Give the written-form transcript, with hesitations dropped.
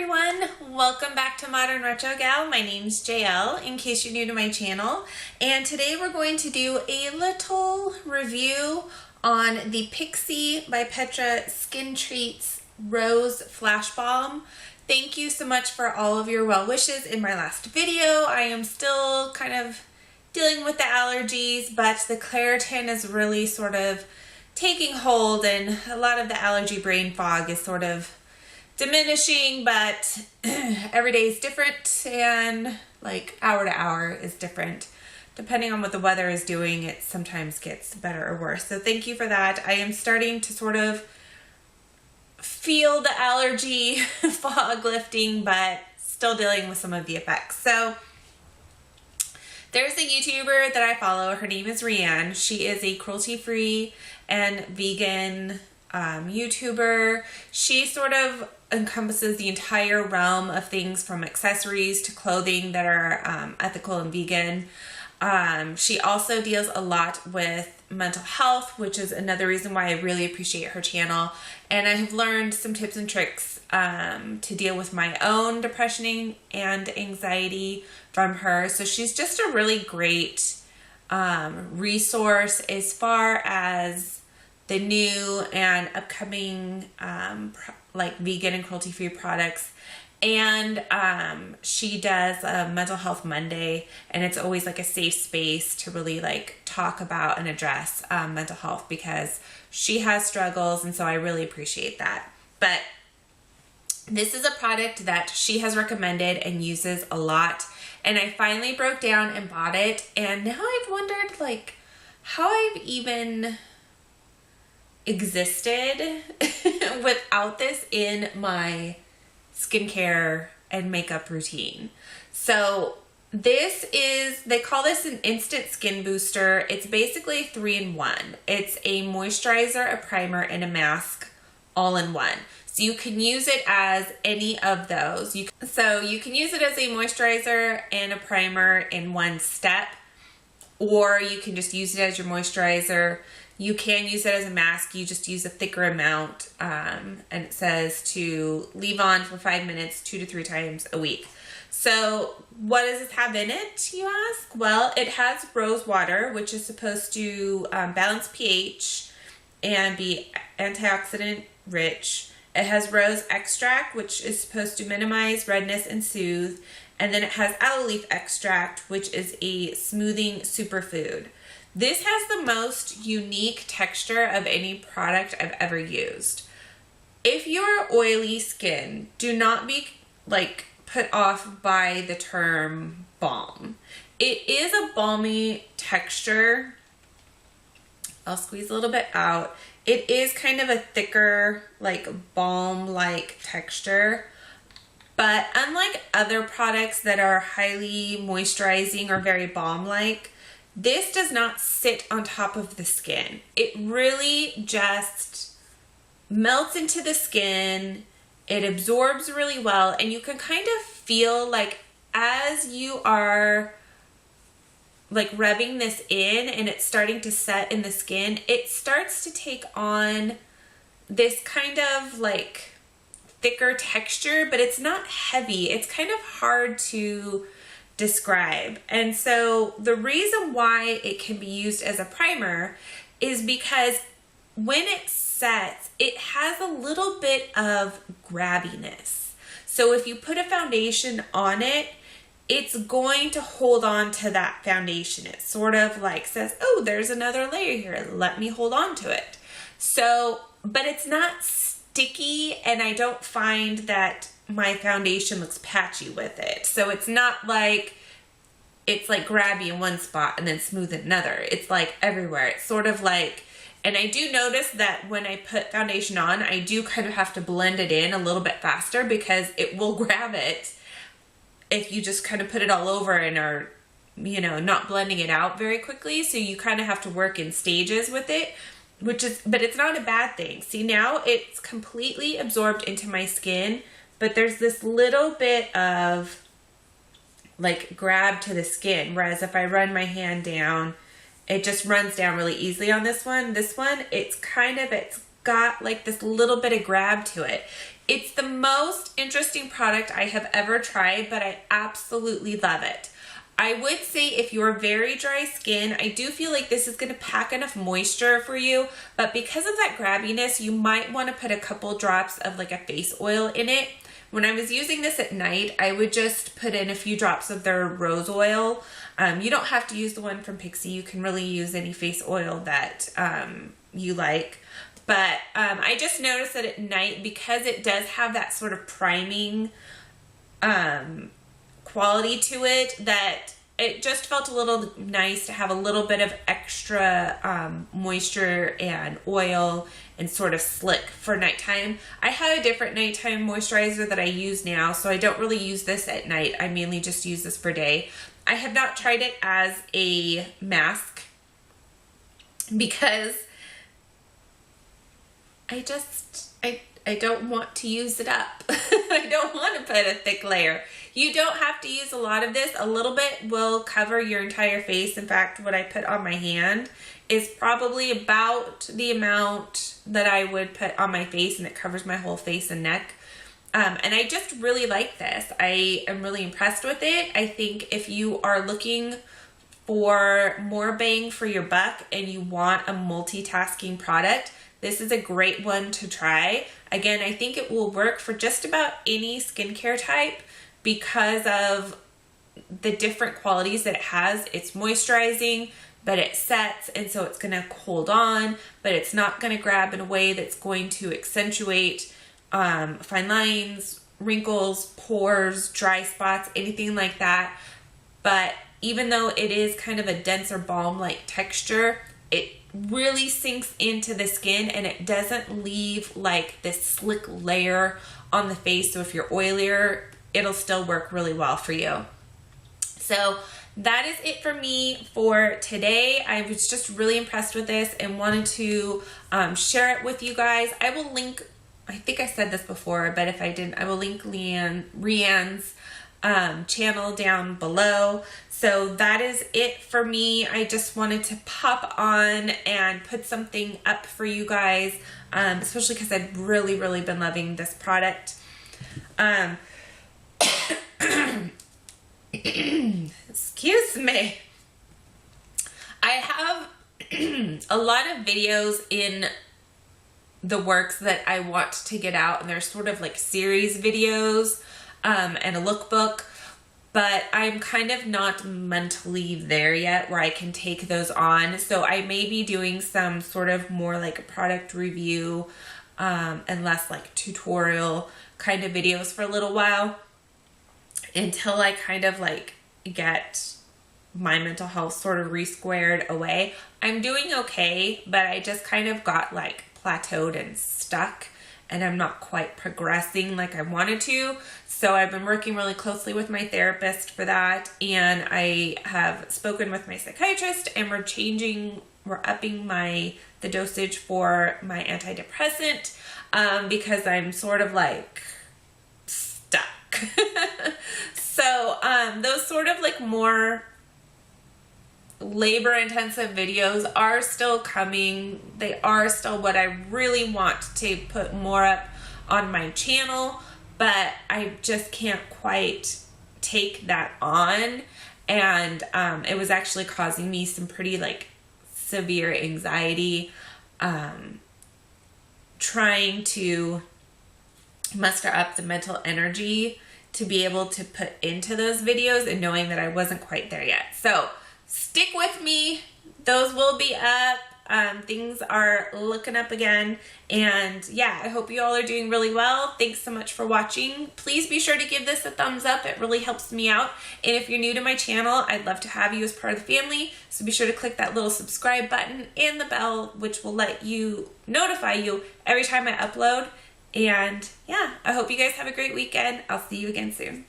everyone, welcome back to Modern Retro Gal. My name's JL in case you're new to my channel, and today we're going to do a little review on the Pixi by Petra Skin Treats Rose Flash Balm. Thank you so much for all of your well wishes in my last video. I am still kind of dealing with the allergies, but the Claritin is really sort of taking hold, and a lot of the allergy brain fog is sort of diminishing, but every day is different, and like hour to hour is different. Depending on what the weather is doing, it sometimes gets better or worse. So thank you for that. I am starting to sort of feel the allergy fog lifting, but still dealing with some of the effects. So there's a YouTuber that I follow. Her name is Rhian. She is a cruelty-free and vegan YouTuber. She sort of encompasses the entire realm of things from accessories to clothing that are ethical and vegan. She also deals a lot with mental health, which is another reason why I really appreciate her channel. And I have learned some tips and tricks to deal with my own depression and anxiety from her. So she's just a really great resource as far as the new and upcoming like vegan and cruelty-free products. And she does a Mental Health Monday, and it's always like a safe space to really like talk about and address mental health, because she has struggles, and so I really appreciate that. But this is a product that she has recommended and uses a lot, and I finally broke down and bought it, and now I've wondered like how I've even existed without this in my skincare and makeup routine. So this is, they call this an instant skin booster. It's basically 3-in-1. It's a moisturizer, a primer, and a mask all in one. So you can use it as any of those. So you can use it as a moisturizer and a primer in one step, or you can just use it as your moisturizer. You can use it as a mask. You just use a thicker amount, and it says to leave on for 5 minutes 2 to 3 times a week. So what does this have in it, you ask? Well, it has rose water, which is supposed to balance pH and be antioxidant rich. It has rose extract, which is supposed to minimize redness and soothe. And then it has aloe leaf extract, which is a smoothing superfood. This has the most unique texture of any product I've ever used. If you're oily skin, do not be like put off by the term balm. It is a balmy texture. I'll squeeze a little bit out. It is kind of a thicker, like balm-like texture. But unlike other products that are highly moisturizing or very balm-like, this does not sit on top of the skin. It really just melts into the skin. It absorbs really well, and you can kind of feel like as you are like rubbing this in and it's starting to set in the skin, it starts to take on this kind of like thicker texture, but it's not heavy. It's kind of hard to describe. And so the reason why it can be used as a primer is because when it sets, it has a little bit of grabbiness. So if you put a foundation on it, it's going to hold on to that foundation. It sort of like says, oh, there's another layer here. Let me hold on to it. So, but it's not sticky, and I don't find that my foundation looks patchy with it. So it's not like it's like grabby in one spot and then smooth in another. It's like everywhere. It's sort of like, and I do notice that when I put foundation on, I do kind of have to blend it in a little bit faster, because it will grab it if you just kind of put it all over and are, you know, not blending it out very quickly. So you kind of have to work in stages with it, which is, but it's not a bad thing. See, now it's completely absorbed into my skin, but there's this little bit of like grab to the skin. Whereas if I run my hand down, it just runs down really easily on this one. This one, it's got like this little bit of grab to it. It's the most interesting product I have ever tried, but I absolutely love it. I would say if you're very dry skin, I do feel like this is going to pack enough moisture for you, but because of that grabbiness, you might want to put a couple drops of like a face oil in it. When I was using this at night, I would just put in a few drops of their rose oil. You don't have to use the one from Pixi. You can really use any face oil that you like. But I just noticed that at night, because it does have that sort of priming quality to it, that it just felt a little nice to have a little bit of extra moisture and oil and sort of slick for nighttime. I have a different nighttime moisturizer that I use now, so I don't really use this at night. I mainly just use this for day. I have not tried it as a mask because I don't want to use it up. I don't want to put a thick layer. You don't have to use a lot of this. A little bit will cover your entire face. In fact, what I put on my hand is probably about the amount that I would put on my face, and it covers my whole face and neck. And I just really like this. I am really impressed with it. I think if you are looking for more bang for your buck and you want a multitasking product, this is a great one to try. Again, I think it will work for just about any skincare type because of the different qualities that it has. It's moisturizing, but it sets, and so it's gonna hold on, but it's not gonna grab in a way that's going to accentuate fine lines, wrinkles, pores, dry spots, anything like that. But even though it is kind of a denser balm-like texture, it really sinks into the skin and it doesn't leave like this slick layer on the face. So if you're oilier, it'll still work really well for you. So that is it for me for today. I was just really impressed with this and wanted to share it with you guys. I will link, I think I said this before, but if I didn't, I will link Rhian's channel down below. So that is it for me. I just wanted to pop on and put something up for you guys, especially because I've really, really been loving this product. Excuse me. I have a lot of videos in the works that I want to get out, and they're sort of like series videos and a lookbook, but I'm kind of not mentally there yet where I can take those on. So I may be doing some sort of more like a product review and less like tutorial kind of videos for a little while until I kind of like get my mental health sort of re-squared away. I'm doing okay, but I just kind of got like plateaued and stuck, and I'm not quite progressing like I wanted to. So I've been working really closely with my therapist for that, and I have spoken with my psychiatrist, and we're upping the dosage for my antidepressant because I'm sort of like stuck. So those sort of like more labor intensive videos are still coming. They are still what I really want to put more up on my channel, but I just can't quite take that on. And it was actually causing me some pretty like severe anxiety trying to muster up the mental energy to be able to put into those videos, and knowing that I wasn't quite there yet. So stick with me. Those will be up. Things are looking up again. And yeah, I hope you all are doing really well. Thanks so much for watching. Please be sure to give this a thumbs up. It really helps me out. And if you're new to my channel, I'd love to have you as part of the family. So be sure to click that little subscribe button and the bell, which will notify you every time I upload. And yeah, I hope you guys have a great weekend. I'll see you again soon.